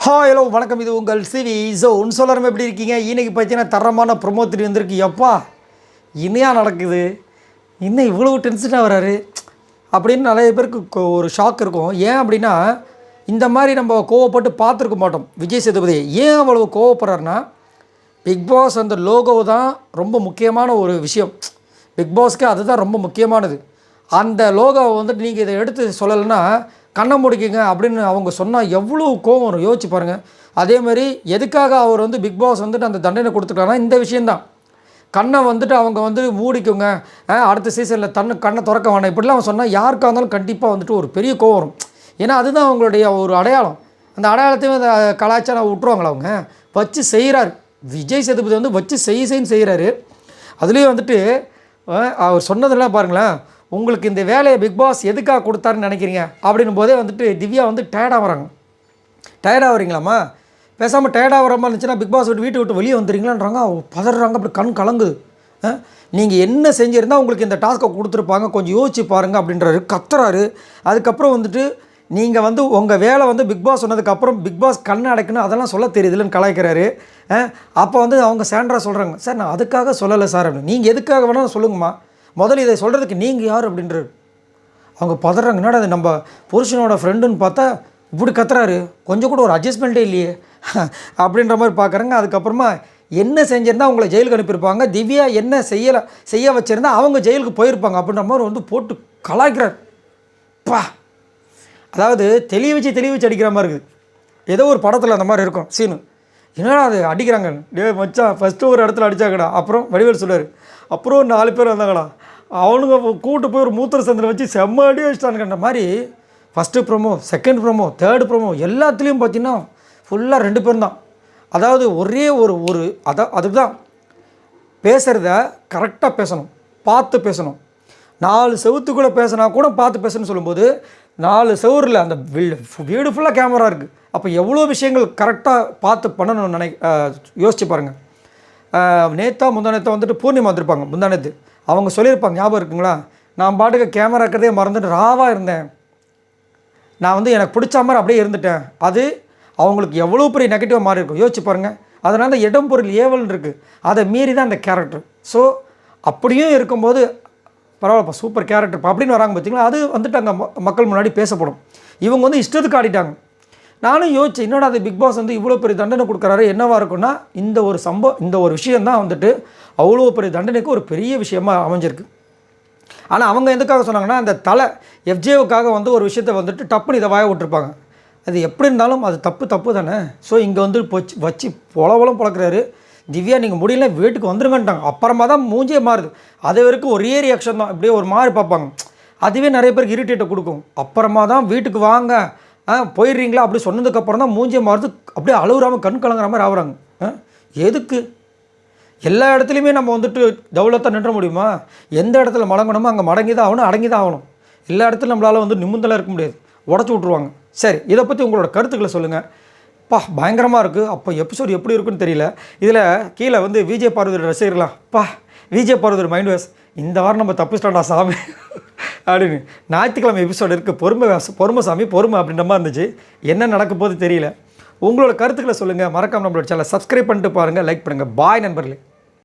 Hello வணக்கம். இது உங்கள் சிவி ஜோன். சொல்லணும் எப்படி இருக்கீங்க? இன்றைக்கி பார்த்தீங்கன்னா தரமான ப்ரொமோத்திரி வந்திருக்கு. எப்பா இனியாக நடக்குது, இன்னும் இவ்வளோ டென்ஷனாக வராரு அப்படின்னு நிறைய பேருக்கு ஒரு ஷாக் இருக்கும். ஏன் அப்படின்னா இந்த மாதிரி நம்ம கோவப்பட்டு பார்த்துருக்க மாட்டோம். விஜய் சேதுபதி ஏன் அவ்வளோ கோவப்படுறாருன்னா, பிக் பாஸ் அந்த லோகோ தான் ரொம்ப முக்கியமான ஒரு விஷயம். பிக் பாஸ்க்கு அதுதான் ரொம்ப முக்கியமானது. அந்த லோகோவை வந்துட்டு நீங்கள் இதை எடுத்து சொல்லலைன்னா கண்ணை முடிக்குங்க அப்படின்னு அவங்க சொன்னால் எவ்வளோ கோவம் வரும் யோசிச்சு பாருங்கள். அதேமாதிரி எதுக்காக அவர் வந்து பிக் பாஸ் வந்துட்டு அந்த தண்டனை கொடுத்துருக்காங்கன்னா இந்த விஷயந்தான். கண்ணை வந்துட்டு அவங்க வந்து மூடிக்குங்க, அடுத்த சீசனில் கண்ணை திறக்க வேண்டாம் இப்படிலாம் அவன் சொன்னால் யாருக்காக இருந்தாலும் கண்டிப்பாக வந்துட்டு ஒரு பெரிய கோவம் வரும். ஏன்னா அதுதான் அவங்களுடைய ஒரு அடையாளம். அந்த அடையாளத்தையும் அந்த கலாச்சாரம் விட்டுருவாங்களா அவங்க வச்சு செய்கிறாரு. விஜய் சேதுபதி வந்து வச்சு செய்யன்னு செய்கிறாரு. அதுலேயும் வந்துட்டு அவர் சொன்னதெல்லாம் பாருங்களேன். உங்களுக்கு இந்த வேலையை பிக் பாஸ் எதுக்காக கொடுத்தாருன்னு நினைக்கிறீங்க அப்படின்னும் போதே வந்துட்டு திவ்யா வந்து டயர்டாக வராங்க. டயர்டாக வரீங்களாம்மா, பேசாமல் டயர்டாக வர மாதிரி இருந்துச்சுன்னா பிக் பாஸ் வீட்டை விட்டு வெளியே வந்துடுறீங்களான்றாங்க. பதறாங்க, அப்படி கண் கலங்குது. நீங்கள் என்ன செஞ்சுருந்தால் உங்களுக்கு இந்த டாஸ்க்கை கொடுத்துருப்பாங்க, கொஞ்சம் யோசிச்சு பாருங்கள் அப்படின்றாரு, கத்துறாரு. அதுக்கப்புறம் வந்துட்டு நீங்கள் வந்து உங்கள் வேலை வந்து பிக் பாஸ் சொன்னதுக்கப்புறம் பிக் பாஸ் கண்ணை அடைக்கணும் அதெல்லாம் சொல்ல தெரியுதுலன்னு கலாய்க்கிறாரு. அப்போ வந்து அவங்க சாண்ட்ரா சொல்கிறாங்க, சார் நான் அதுக்காக சொல்லலை சார் அப்படின்னு. நீங்கள் எதுக்காக வேணாலும் சொல்லுங்கம்மா, முதல்ல இதை சொல்கிறதுக்கு நீங்கள் யார் அப்படின்றாரு. அவங்க பதறாங்க, என்னடா அது நம்ம புருஷனோட ஃப்ரெண்டுன்னு பார்த்தா இப்படி கத்துறாரு, கொஞ்சம் கூட ஒரு அட்ஜஸ்ட்மெண்ட்டே இல்லையே அப்படின்ற மாதிரி பார்க்குறாங்க. அதுக்கப்புறமா என்ன செஞ்சுருந்தா அவங்கள ஜெயிலுக்கு அனுப்பியிருப்பாங்க, திவ்யா என்ன செய்ய வச்சுருந்தா அவங்க ஜெயிலுக்கு போயிருப்பாங்க அப்படின்ற மாதிரி வந்து போட்டு கலாய்க்கிறார். பா, அதாவது தெளிய வச்சு அடிக்கிற மாதிரி இருக்குது. ஏதோ ஒரு படத்தில் அந்த மாதிரி இருக்கும் சீனு. என்னடா அது அடிக்கிறாங்க, டே மச்சான் ஃபஸ்ட்டு ஒரு இடத்துல அடித்தாங்கடா, அப்புறம் வடிவேல் சொல்லுவார், அப்புறம் 4 பேர் வந்தாங்கடா, அவனுங்க கூட்டு போய் ஒரு மூத்திர சந்தில் வச்சு செம்ம அடி வச்சுட்டானுங்கன்ற மாதிரி first promo, second promo, third promo எல்லாத்துலேயும் பார்த்தீங்கன்னா ஃபுல்லாக 2 பேரும் தான். அதாவது ஒரே ஒரு அதுக்கு தான் பேசுகிறத கரெக்டாக பேசணும், பார்த்து பேசணும். 4 செவத்துக்குள்ளே பேசினா கூட பார்த்து பேசணும்னு சொல்லும்போது 4 செவரில் அந்த வீடு ஃபுல்லாக கேமரா இருக்குது. அப்போ எவ்வளோ விஷயங்கள் கரெக்டாக பார்த்து பண்ணணும்னு யோசிச்சு பாருங்கள். முந்தா நேற்று வந்துட்டு பூர்ணிமா வந்திருப்பாங்க. முந்தா நேற்று அவங்க சொல்லியிருப்பாங்க, ஞாபகம் இருக்குங்களா, நான் பாட்டுக்கு கேமரா இருக்கிறதே மறந்துட்டு ராவாக இருந்தேன், நான் வந்து எனக்கு பிடிச்ச மாதிரி அப்படியே இருந்துட்டேன். அது அவங்களுக்கு எவ்வளோ பெரிய நெகட்டிவாக மாறி இருக்கும் யோசிச்சு பாருங்கள். அதனால் அந்த இடம் பொருள் ஏவல்னு இருக்குது, அதை மீறி தான் அந்த கேரக்டர். ஸோ அப்படியும் இருக்கும்போது பரவாயில்லப்பா, சூப்பர் கேரக்டர் அப்படின்னு வராங்க பார்த்தீங்களா, அது வந்துட்டு அங்கே மக்கள் முன்னாடி பேசப்படும். இவங்க வந்து இஷ்டத்துக்கு ஆடிட்டாங்க. நானும் யோசிச்சேன், என்னோட அது பிக் பாஸ் வந்து இவ்வளோ பெரிய தண்டனை கொடுக்குறாரு, என்னவாக இருக்குன்னா இந்த ஒரு விஷயந்தான் வந்துட்டு அவ்வளோ பெரிய தண்டனைக்கு ஒரு பெரிய விஷயமாக அமைஞ்சிருக்கு. ஆனால் அவங்க எதுக்காக சொன்னாங்கன்னா, அந்த தலை எஃப்ஜேவுக்காக வந்து ஒரு விஷயத்தை வந்துட்டு டப்புன்னு இதை வாய விட்டுருப்பாங்க. அது எப்படி இருந்தாலும் அது தப்பு தானே. ஸோ இங்கே வந்து வச்சு பொலவலம் பழக்கிறாரு. திவ்யா நீங்கள் முடியல வீட்டுக்கு வந்துருங்கன்ட்டாங்க. அப்புறமா தான் மூஞ்சியே மாறுது. அது வரைக்கும் ஒரே ரியாக்ஷன் தான், இப்படியே ஒரு மாதிரி பார்ப்பாங்க. அதுவே நிறைய பேருக்கு இரிட்டேட்டை கொடுக்கும். அப்புறமா தான் வீட்டுக்கு வாங்க போயிடுறீங்களா அப்படி சொன்னதுக்கப்புறம் தான் மூஞ்சியை மாறுது, அப்படியே அழுகுறாமல் கண் கலங்குற மாதிரி ஆகுறாங்க. எதுக்கு எல்லா இடத்துலையுமே நம்ம வந்துட்டு தௌலத்தாக நின்ற முடியுமா? எந்த இடத்துல மடங்கணுமோ அங்கே மடங்கி தான் ஆகணும், அடங்கி தான் ஆகணும். எல்லா இடத்துலையும் நம்மளால் வந்து நிமிந்தலாம் இருக்க முடியாது, உடச்சி விட்ருவாங்க. சரி, இதை பற்றி உங்களோட கருத்துக்களை சொல்லுங்கள். பயங்கரமாக இருக்குது. அப்போ எபிசோடு எப்படி இருக்குன்னு தெரியல. இதில் கீழே வந்து விஜய் பார்வதி ரசிகர்களாம், விஜய் பார்வதி மைண்ட் வாஷ், இந்த வாரம் நம்ம தப்பிச்சிட்டோம்டா சாமி அப்படின்னு. ஞாயிற்றுக்கிழமை எபிசோடு இருக்குது, பொறுமை சாமி பொறுமை அப்படின்ற மாதிரி இருந்துச்சு. என்ன நடக்க போது தெரியல. உங்களோட கருத்துக்களை சொல்லுங்கள். மறக்காமல் நம்மளோட சேனலை சப்ஸ்கிரைப் பண்ணிட்டு பாருங்கள், லைக் பண்ணுங்கள். பாய் நண்பர்களே.